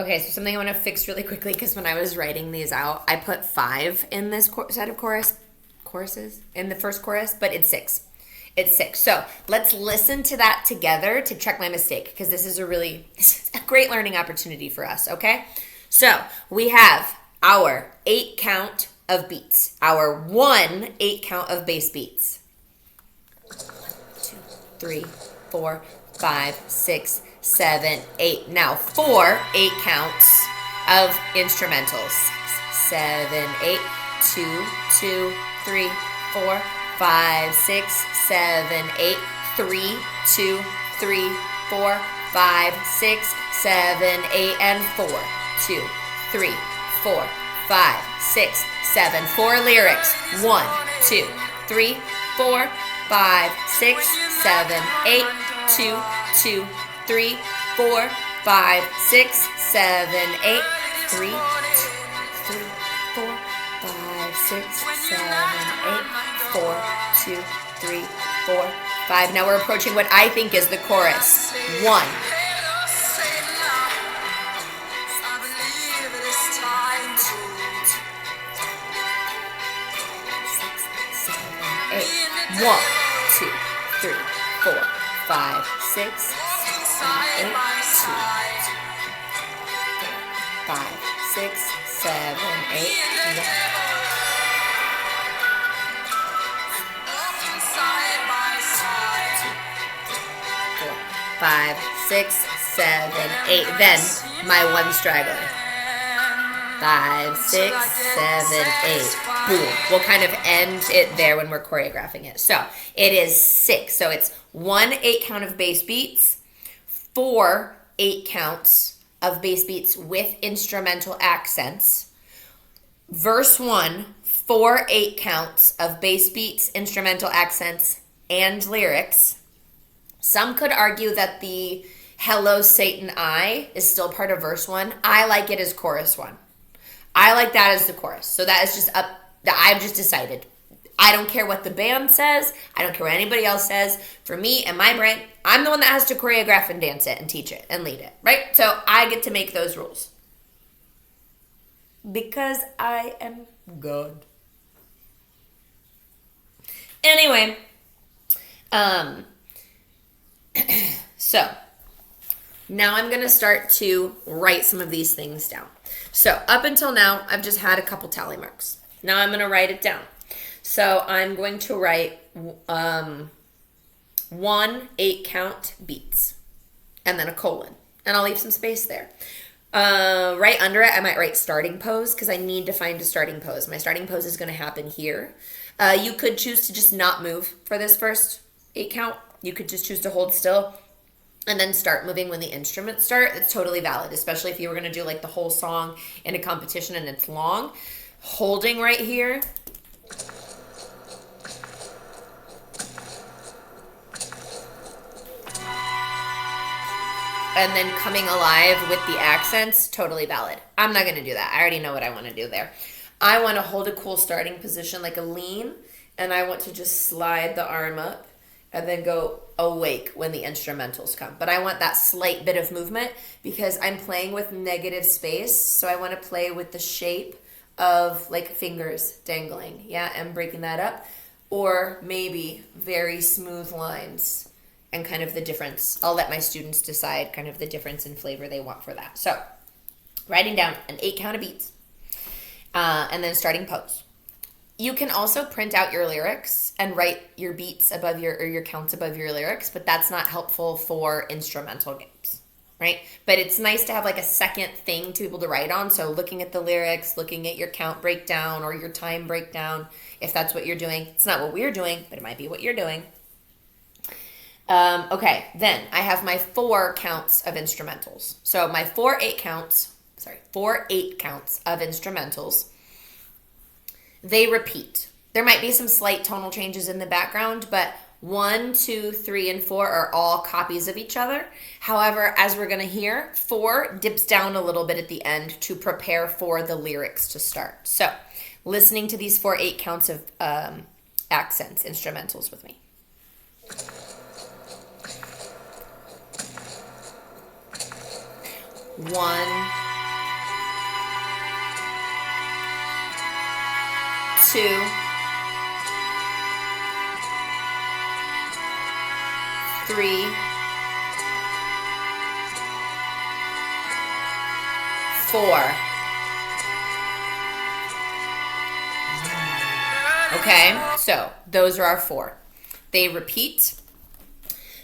Okay, so something I want to fix really quickly because when I was writing these out, I put 5 in this set of choruses in the first chorus, but it's 6. It's 6. So let's listen to that together to check my mistake because this is this is a great learning opportunity for us. Okay, so we have our 8 count of beats, our 1 8 count of bass beats. 1, 2, 3, 4, 5, 6, 7, 8. Now 4 8 counts of instrumentals. 6, 7, 8. 2, 2, 3, 4, 5, 6, 7, 8. 3, 2, 3, 4, 5, 6, 7, 8, and 4, 2, 3, 4, 5, 6, 7. 4 lyrics. 1, 2, 3, 4, 5, 6, 7, 8. 2, 2, 3, 4, 5, 6, 7, 8. 3, 2, 3, 4, 5, 6, 7, 8. 4, 2, 3, 4, 5. Now we're approaching what I think is the chorus. 1. 1, 2, 3, 4, 5, 6, 7, 8. 2, 5, 6, 7, 8. 5, 6, 7, 8. Then my one straggler. 5, 6, 7, 8. Boom. We'll kind of end it there when we're choreographing it. So it is 6. So it's 1 8 count of bass beats, 4 8 counts of bass beats with instrumental accents. Verse 1, 4 8 counts of bass beats, instrumental accents, and lyrics. Some could argue that the Hello Satan I is still part of verse 1. I like it as chorus 1. I like that as the chorus. So that is just I've just decided. I don't care what the band says. I don't care what anybody else says. For me and my brain, I'm the one that has to choreograph and dance it and teach it and lead it, right? So I get to make those rules. Because I am good. Anyway, so now I'm going to start to write some of these things down. So up until now, I've just had a couple tally marks. Now I'm going to write it down. So I'm going to write 1 8 count beats and then a colon. And I'll leave some space there. Right under it, I might write starting pose because I need to find a starting pose. My starting pose is going to happen here. You could choose to just not move for this first 8 count. You could just choose to hold still and then start moving when the instruments start. It's totally valid, especially if you were going to do like the whole song in a competition and it's long. Holding right here. And then coming alive with the accents, totally valid. I'm not going to do that. I already know what I want to do there. I want to hold a cool starting position like a lean, and I want to just slide the arm up and then go awake when the instrumentals come. But I want that slight bit of movement because I'm playing with negative space, so I want to play with the shape of like fingers dangling, yeah, and breaking that up, or maybe very smooth lines and kind of the difference. I'll let my students decide kind of the difference in flavor they want for that. So writing down an 8 count of beats and then starting pose. You can also print out your lyrics and write your beats above your counts above your lyrics, but that's not helpful for instrumental games, right? But it's nice to have like a second thing to be able to write on. So looking at the lyrics, looking at your count breakdown or your time breakdown, if that's what you're doing. It's not what we're doing, but it might be what you're doing. Okay, then I have my 4 counts of instrumentals. So my 4 8 counts of instrumentals. They repeat. There might be some slight tonal changes in the background, but 1, 2, 3, and 4 are all copies of each other. However, as we're going to hear, 4 dips down a little bit at the end to prepare for the lyrics to start. So listening to these 4 8 counts of accents, instrumentals with me. 1, 2, 3, 4. Okay, so those are our 4. They repeat.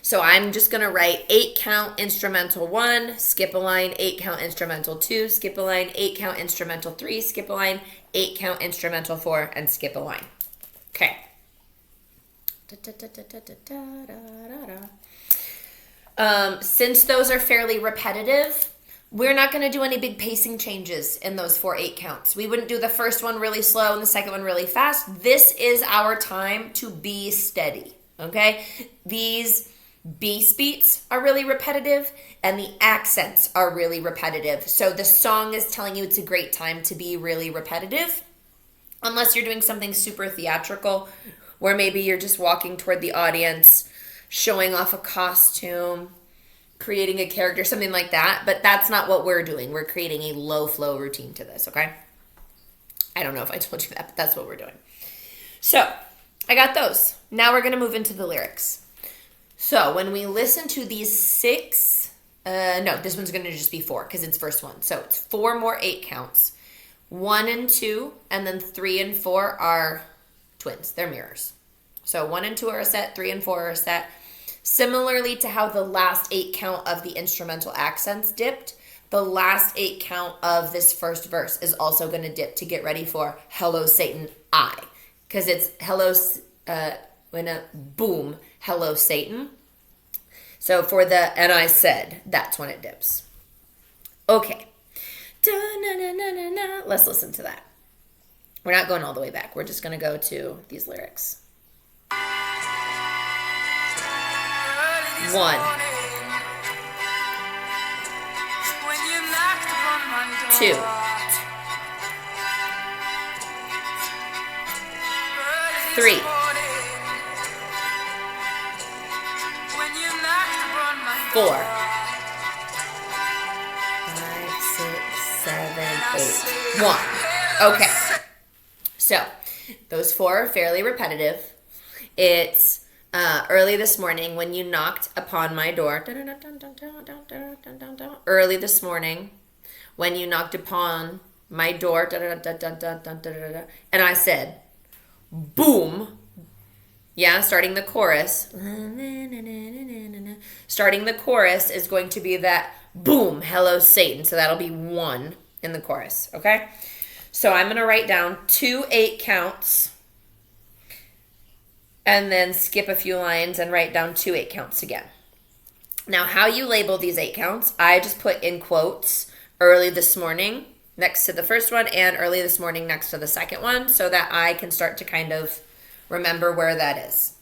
So I'm just going to write 8 count instrumental 1, skip a line, 8 count instrumental 2, skip a line, 8 count instrumental 3, skip a line, 8 count instrumental 4, and skip a line. Okay. Since those are fairly repetitive, we're not going to do any big pacing changes in those 4 8 counts. We wouldn't do the first one really slow and the second one really fast. This is our time to be steady, okay? These bass beats are really repetitive and the accents are really repetitive. So the song is telling you it's a great time to be really repetitive, unless you're doing something super theatrical where maybe you're just walking toward the audience, showing off a costume, creating a character, something like that. But that's not what we're doing. We're creating a low flow routine to this, okay? I don't know if I told you that, but that's what we're doing. So I got those. Now we're going to move into the lyrics. So when we listen to these 6, no, this one's going to just be 4 because it's first one. So it's 4 more 8 counts. 1 and 2, and then 3 and 4 are twins. They're mirrors. So 1 and 2 are a set, 3 and 4 are a set. Similarly to how the last 8 count of the instrumental accents dipped, the last 8 count of this first verse is also going to dip to get ready for Hello Satan I. Because it's hello, when a boom, hello Satan. So for the and I said, that's when it dips. Okay. Da-na-na-na-na-na. Let's listen to that. We're not going all the way back. We're just going to go to these lyrics. 1, 2, 3, 4, 5, 6, 7, 8, 1. Okay. So those 4 are fairly repetitive. It's early this morning when you knocked upon my door. Early this morning when you knocked upon my door. And I said, boom. Yeah, starting the chorus. Starting the chorus is going to be that boom, hello Satan. So that'll be 1 in the chorus, okay? So I'm going to write down 2 8 counts and then skip a few lines and write down 2 8 counts again. Now, how you label these 8 counts, I just put in quotes early this morning next to the first one and early this morning next to the second one so that I can start to kind of remember where that is.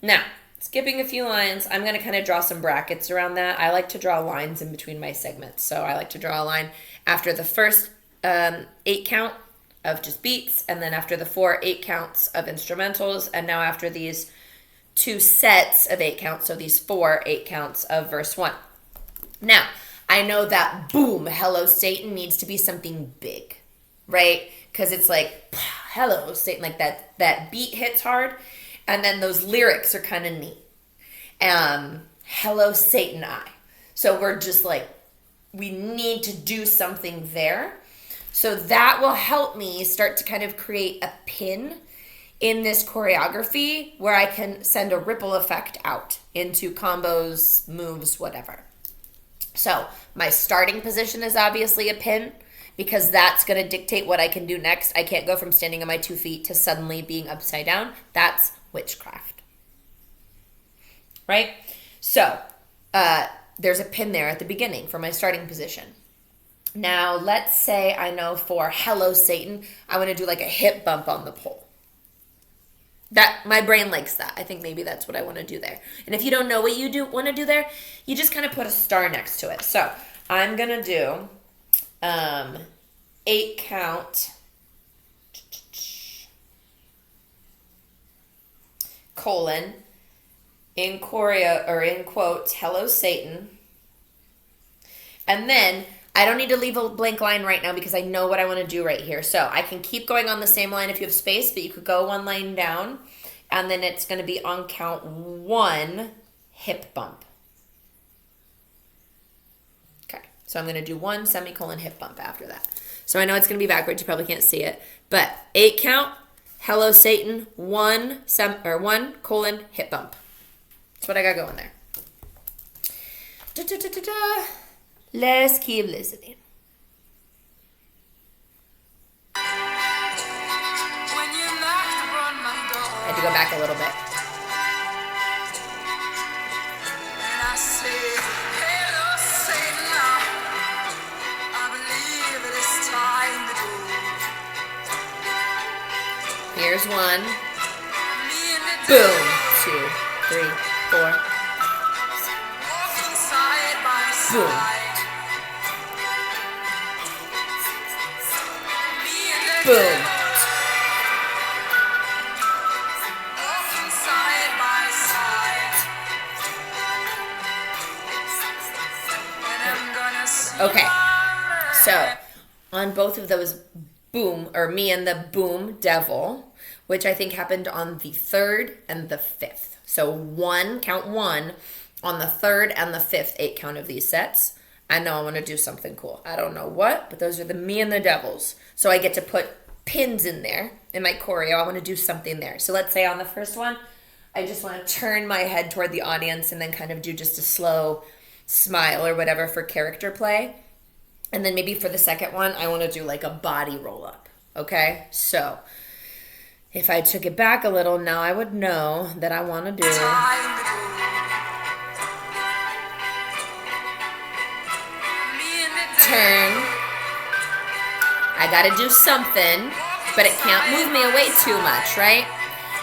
Now, skipping a few lines, I'm going to kind of draw some brackets around that. I like to draw lines in between my segments. So I like to draw a line after the first 8 count of just beats, and then after the 4 8 counts of instrumentals, and now after these 2 sets of 8 counts, so these 4 8 counts of verse 1. Now, I know that boom, hello Satan needs to be something big, right? Because it's like, hello Satan, like that beat hits hard, and then those lyrics are kind of neat. Hello Satan I. So we're just like, we need to do something there. So that will help me start to kind of create a pin in this choreography where I can send a ripple effect out into combos, moves, whatever. So my starting position is obviously a pin because that's going to dictate what I can do next. I can't go from standing on my 2 feet to suddenly being upside down. That's witchcraft. Right? So there's a pin there at the beginning for my starting position. Now, let's say I know for Hello Satan, I want to do like a hip bump on the pole. That my brain likes that. I think maybe that's what I want to do there. And if you don't know what you want to do there, you just kind of put a star next to it. So I'm going to do 8 count colon in choreo or in quotes, Hello Satan. And then I don't need to leave a blank line right now because I know what I want to do right here. So I can keep going on the same line if you have space, but you could go one line down, and then it's going to be on count 1, hip bump. Okay, so I'm going to do 1 semicolon hip bump after that. So I know it's going to be backwards. You probably can't see it, but 8 count, hello Satan, 1 colon hip bump. That's what I got going there. Da, da, da, da, da. Let's keep listening. I had to go back a little bit. And I say, hello, Satan, I believe it is time to go. Here's 1. Boom. 2, 3, 4. Boom. Boom. Okay, so on both of those, boom, or me and the boom devil, which I think happened on the 3rd and the 5th. So 1, count 1 on the 3rd and the 5th 8 count of these sets. I know I want to do something cool. I don't know what, but those are the me and the devils. So I get to put pins in there in my choreo. I want to do something there. So let's say on the first one, I just want to turn my head toward the audience and then kind of do just a slow smile or whatever for character play. And then maybe for the second one, I want to do like a body roll up. Okay? So if I took it back a little, now I would know that I want to do... turn. I gotta do something, but it can't move me away too much, right?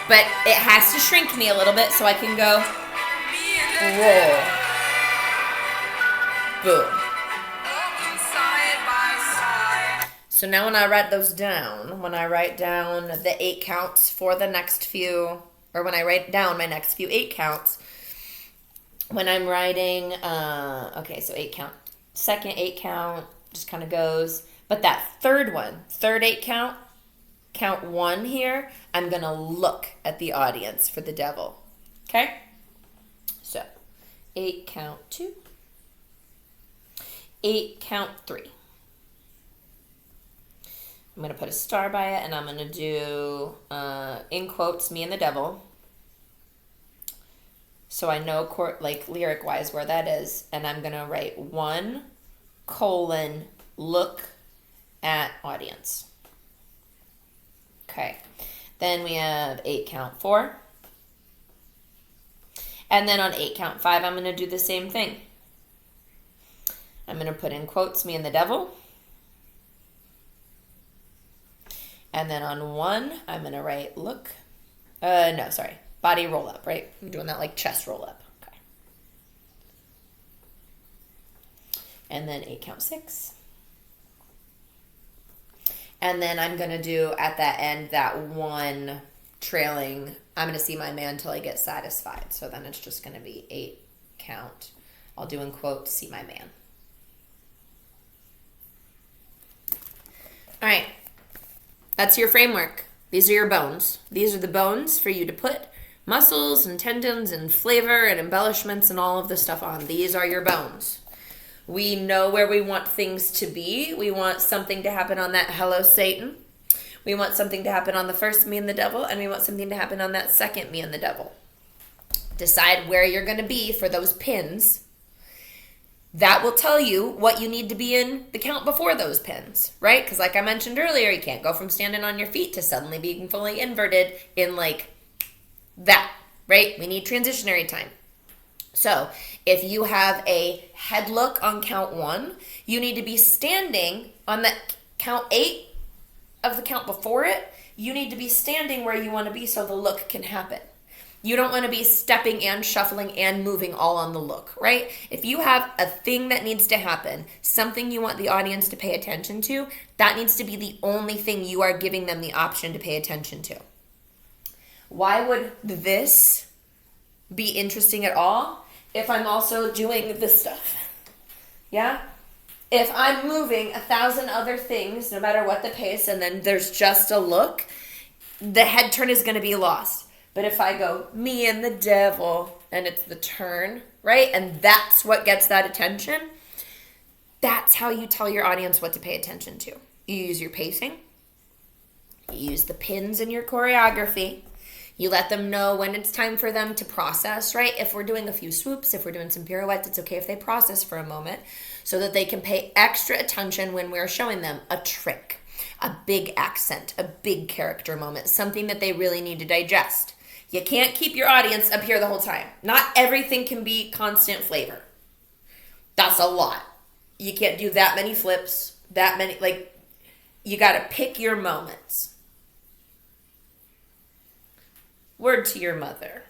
But it has to shrink me a little bit so I can go roll. Boom. So now when I write those down, when I write down the 8 counts for the next few, or when I write down my next few 8 counts, when I'm writing, okay, so 8 count. Second 8 count just kind of goes, but that third 8 count, count 1 here, I'm going to look at the audience for the devil. Okay? So 8 count 2, 8 count 3. I'm going to put a star by it, and I'm going to do, in quotes, me and the devil. So I know, like, lyric-wise where that is. And I'm going to write 1, look at audience. Okay. Then we have 8 count 4. And then on 8 count 5, I'm going to do the same thing. I'm going to put in quotes, me and the devil. And then on 1, I'm going to write look. Body roll up, right? I'm doing that like chest roll up. Okay. And then 8 count 6. And then I'm going to do at that end that 1 trailing. I'm going to see my man till I get satisfied. So then it's just going to be 8 count. I'll do in quotes, see my man. All right. That's your framework. These are your bones. These are the bones for you to put muscles and tendons and flavor and embellishments and all of the stuff on. These are your bones. We know where we want things to be. We want something to happen on that hello Satan. We want something to happen on the first me and the devil, and we want something to happen on that second me and the devil. Decide where you're going to be for those pins. That will tell you what you need to be in the count before those pins, right? Because like I mentioned earlier, you can't go from standing on your feet to suddenly being fully inverted in like that, right? We need transitionary time. So if you have a head look on count 1, you need to be standing on that count 8 of the count before it. You need to be standing where you want to be so the look can happen. You don't want to be stepping and shuffling and moving all on the look, right? If you have a thing that needs to happen, something you want the audience to pay attention to, that needs to be the only thing you are giving them the option to pay attention to. Why would this be interesting at all if I'm also doing this stuff? Yeah? If I'm moving 1,000 other things, no matter what the pace, and then there's just a look, the head turn is going to be lost. But if I go, me and the devil, and it's the turn, right? And that's what gets that attention. That's how you tell your audience what to pay attention to. You use your pacing. You use the pins in your choreography. You let them know when it's time for them to process, right? If we're doing a few swoops, if we're doing some pirouettes, it's okay if they process for a moment so that they can pay extra attention when we're showing them a trick, a big accent, a big character moment, something that they really need to digest. You can't keep your audience up here the whole time. Not everything can be constant flavor. That's a lot. You can't do that many flips, that many, like, you got to pick your moments. Word to your mother.